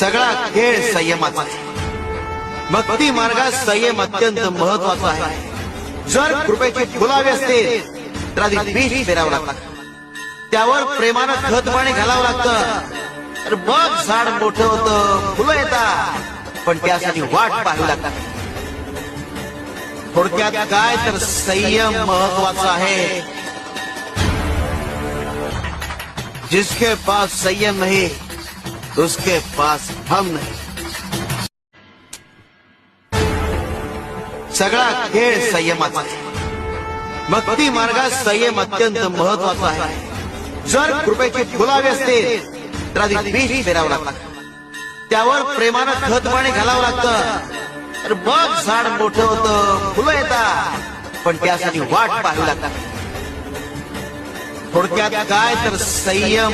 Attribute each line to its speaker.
Speaker 1: सगळा खेळ संयमाचा आहे. भक्ती मार्गात संयम अत्यंत महत्वाचा आहे. जर कृपेची फुलावी असते तर आधी बीज पेरावं लागतं, त्यावर प्रेमानं खत पाणी घालावं लागतं, तर मग झाड मोठं होतं, फुलं येतात, पण त्यासाठी वाट पाहावी लागतात. थोडक्यात काय तर संयम महत्वाचा आहे. जिसके पास संयम नहीं उसके पास हम नहीं. सगळा खेळ संयमाचा आहे. भक्ती मार्गात संयम अत्यंत महत्वाचा आहे. जर कृपेची फुलावी असते तर आधी बीज पेरावं लागतं, त्यावर प्रेमानं खत पाणी घालावं लागतं, तर मग झाड मोठं होतं, फुलं येतात, पण त्यासाठी वाट पाहावी लागतात. थोडक्यात काय तर संयम